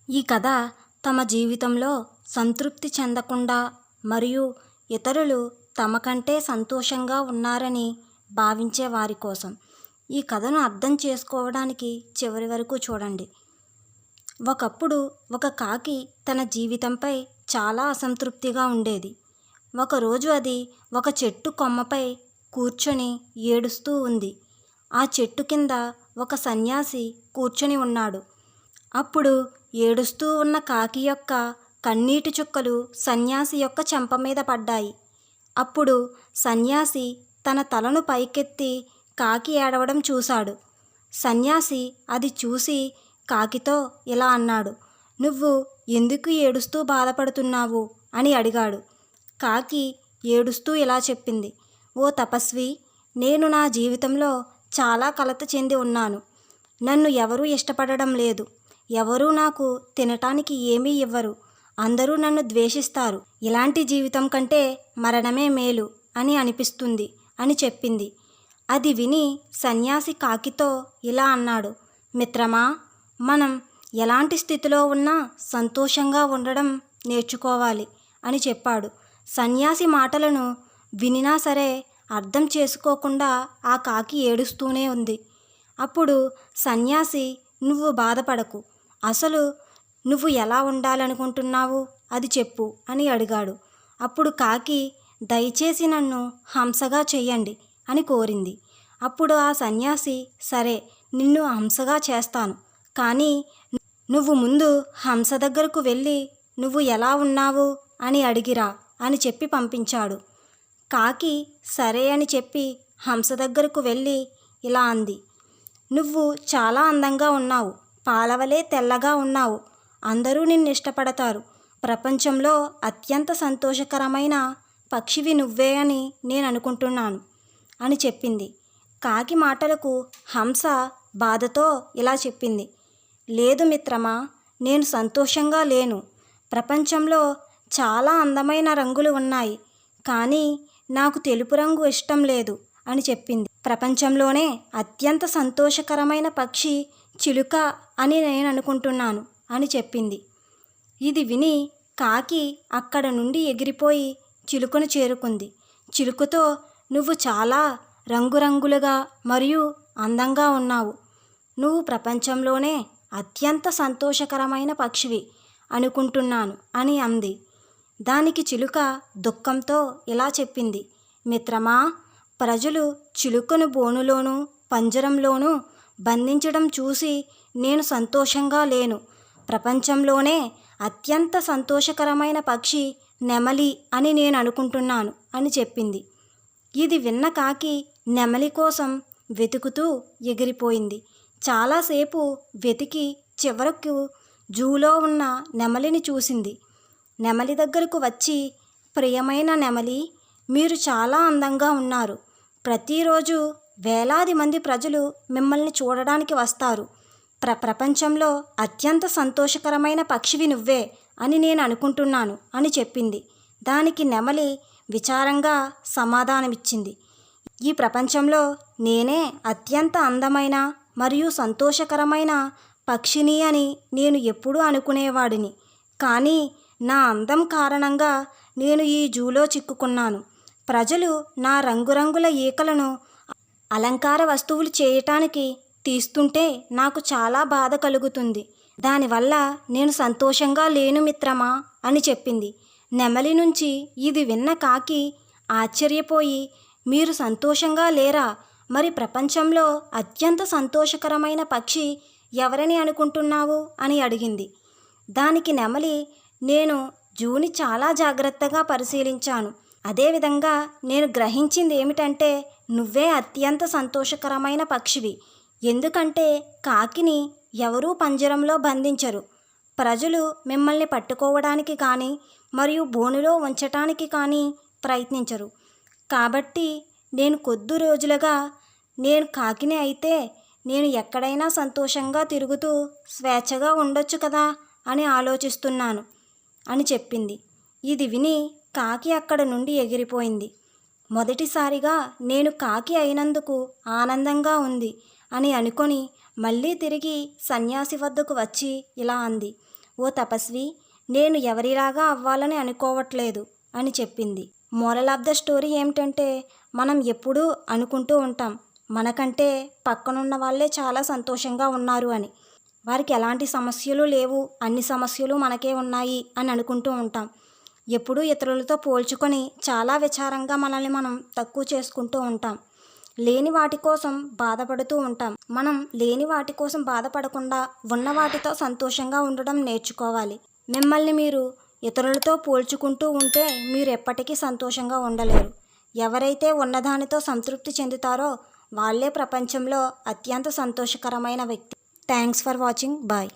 ఈ కథ తమ జీవితంలో సంతృప్తి చెందకుండా మరియు ఇతరులు తమ కంటే సంతోషంగా ఉన్నారని భావించే వారి కోసం. ఈ కథను అర్థం చేసుకోవడానికి చివరి వరకు చూడండి. ఒకప్పుడు ఒక కాకి తన జీవితంపై చాలా అసంతృప్తిగా ఉండేది. ఒకరోజు అది ఒక చెట్టు కొమ్మపై కూర్చొని ఏడుస్తూ ఉంది. ఆ చెట్టు కింద ఒక సన్యాసి కూర్చొని ఉన్నాడు. అప్పుడు ఏడుస్తూ ఉన్న కాకి యొక్క కన్నీటి చుక్కలు సన్యాసి యొక్క చెంప మీద పడ్డాయి. అప్పుడు సన్యాసి తన తలను పైకెత్తి కాకి ఏడవడం చూశాడు. సన్యాసి అది చూసి కాకితో ఇలా అన్నాడు, "నువ్వు ఎందుకు ఏడుస్తూ బాధపడుతున్నావు?" అని అడిగాడు. కాకి ఏడుస్తూ ఇలా చెప్పింది, "ఓ తపస్వి, నేను నా జీవితంలో చాలా కలత చెంది ఉన్నాను. నన్ను ఎవరూ ఇష్టపడడం లేదు. ఎవరూ నాకు తినటానికి ఏమీ ఇవ్వరు. అందరూ నన్ను ద్వేషిస్తారు. ఇలాంటి జీవితం కంటే మరణమే మేలు అని అనిపిస్తుంది" అని చెప్పింది. అది విని సన్యాసి కాకితో ఇలా అన్నాడు, "మిత్రమా, మనం ఎలాంటి స్థితిలో ఉన్నా సంతోషంగా ఉండడం నేర్చుకోవాలి" అని చెప్పాడు. సన్యాసి మాటలను వినినా సరే అర్థం చేసుకోకుండా ఆ కాకి ఏడుస్తూనే ఉంది. అప్పుడు సన్యాసి, "నువ్వు బాధపడకు. అసలు నువ్వు ఎలా ఉండాలనుకుంటున్నావు అది చెప్పు" అని అడిగాడు. అప్పుడు కాకి, "దయచేసి నన్ను హంసగా చెయ్యండి" అని కోరింది. అప్పుడు ఆ సన్యాసి, "సరే, నిన్ను హంసగా చేస్తాను. కానీ నువ్వు ముందు హంస దగ్గరకు వెళ్ళి నువ్వు ఎలా ఉన్నావు అని అడిగిరా" అని చెప్పి పంపించాడు. కాకి సరే అని చెప్పి హంస దగ్గరకు వెళ్ళి ఇలా అంది, "నువ్వు చాలా అందంగా ఉన్నావు. పాలవలే తెల్లగా ఉన్నావు. అందరూ నిన్ను ఇష్టపడతారు. ప్రపంచంలో అత్యంత సంతోషకరమైన పక్షివి నువ్వే అని నేను అనుకుంటున్నాను" అని చెప్పింది. కాకి మాటలకు హంస బాధతో ఇలా చెప్పింది, "లేదు మిత్రమా, నేను సంతోషంగా లేను. ప్రపంచంలో చాలా అందమైన రంగులు ఉన్నాయి, కానీ నాకు తెలుపు రంగు ఇష్టం లేదు" అని చెప్పింది. "ప్రపంచంలోనే అత్యంత సంతోషకరమైన పక్షి చిలుక అని నేను అనుకుంటున్నాను" అని చెప్పింది. ఇది విని కాకి అక్కడ నుండి ఎగిరిపోయి చిలుకను చేరుకుంది. చిలుకతో, "నువ్వు చాలా రంగురంగులుగా మరియు అందంగా ఉన్నావు. నువ్వు ప్రపంచంలోనే అత్యంత సంతోషకరమైన పక్షివి అనుకుంటున్నాను" అని అంది. దానికి చిలుక దుఃఖంతో ఇలా చెప్పింది, "మిత్రమా, ప్రజలు చిలుకను బోనులోనూ పంజరంలోనూ బంధించడం చూసి నేను సంతోషంగా లేను. ప్రపంచంలోనే అత్యంత సంతోషకరమైన పక్షి నెమలి అని నేను అనుకుంటున్నాను" అని చెప్పింది. ఇది విన్న కాకి నెమలి కోసం వెతుకుతూ ఎగిరిపోయింది. చాలాసేపు వెతికి చివరకు జూలో ఉన్న నెమలిని చూసింది. నెమలి దగ్గరకు వచ్చి, "ప్రియమైన నెమలి, మీరు చాలా అందంగా ఉన్నారు. ప్రతిరోజు వేలాది మంది ప్రజలు మిమ్మల్ని చూడడానికి వస్తారు. ప్రపంచంలో అత్యంత సంతోషకరమైన పక్షివి నువ్వే అని నేను అనుకుంటున్నాను" అని చెప్పింది. దానికి నెమలి విచారంగా సమాధానమిచ్చింది, "ఈ ప్రపంచంలో నేనే అత్యంత అందమైన మరియు సంతోషకరమైన పక్షిని అని నేను ఎప్పుడూ అనుకునేవాడిని. కానీ నా అందం కారణంగా నేను ఈ జూలో చిక్కుకున్నాను. ప్రజలు నా రంగురంగుల ఈకలను అలంకార వస్తువులు చేయటానికి తీస్తుంటే నాకు చాలా బాధ కలుగుతుంది. దానివల్ల నేను సంతోషంగా లేను మిత్రమా" అని చెప్పింది. నెమలి నుంచి ఇది విన్న కాకి ఆశ్చర్యపోయి, "మీరు సంతోషంగా లేరా? మరి ప్రపంచంలో అత్యంత సంతోషకరమైన పక్షి ఎవరని అనుకుంటున్నావు" అని అడిగింది. దానికి నెమలి, "నేను జూని చాలా జాగ్రత్తగా పరిశీలించాను. అదేవిధంగా నేను గ్రహించింది ఏమిటంటే నువ్వే అత్యంత సంతోషకరమైన పక్షివి. ఎందుకంటే కాకిని ఎవరూ పంజరంలో బంధించరు. ప్రజలు మిమ్మల్ని పట్టుకోవడానికి కానీ మరియు బోనులో ఉంచటానికి కానీ ప్రయత్నించరు. కాబట్టి నేను కొద్ది రోజులుగా నేను కాకిని అయితే నేను ఎక్కడైనా సంతోషంగా తిరుగుతూ స్వేచ్ఛగా ఉండొచ్చు కదా అని ఆలోచిస్తున్నాను" అని చెప్పింది. ఇది విని కాకి అక్కడ నుండి ఎగిరిపోయింది. మొదటిసారిగా నేను కాకి అయినందుకు ఆనందంగా ఉంది అని అనుకొని మళ్ళీ తిరిగి సన్యాసి వద్దకు వచ్చి ఇలా అంది, ఓ తపస్వి, నేను ఎవరిలాగా అవ్వాలని అనుకోవట్లేదు అని చెప్పింది. మోరల్ ఆఫ్ ద స్టోరీ ఏమిటంటే, మనం ఎప్పుడూ అనుకుంటూ ఉంటాం మనకంటే పక్కనున్న వాళ్ళే చాలా సంతోషంగా ఉన్నారు అని. వారికి ఎలాంటి సమస్యలు లేవు, అన్ని సమస్యలు మనకే ఉన్నాయి అని అనుకుంటూ ఉంటాం. ఎప్పుడూ ఇతరులతో పోల్చుకొని చాలా విచారంగా మనల్ని మనం తక్కువ చేసుకుంటూ ఉంటాం. లేని వాటి కోసం బాధపడుతూ ఉంటాం. మనం లేని వాటి కోసం బాధపడకుండా ఉన్న వాటితో సంతోషంగా ఉండడం నేర్చుకోవాలి. మిమ్మల్ని మీరు ఇతరులతో పోల్చుకుంటూ ఉంటే మీరు ఎప్పటికీ సంతోషంగా ఉండలేరు. ఎవరైతే ఉన్నదానితో సంతృప్తి చెందుతారో వాళ్ళే ప్రపంచంలో అత్యంత సంతోషకరమైన వ్యక్తి. Thanks for watching. బాయ్.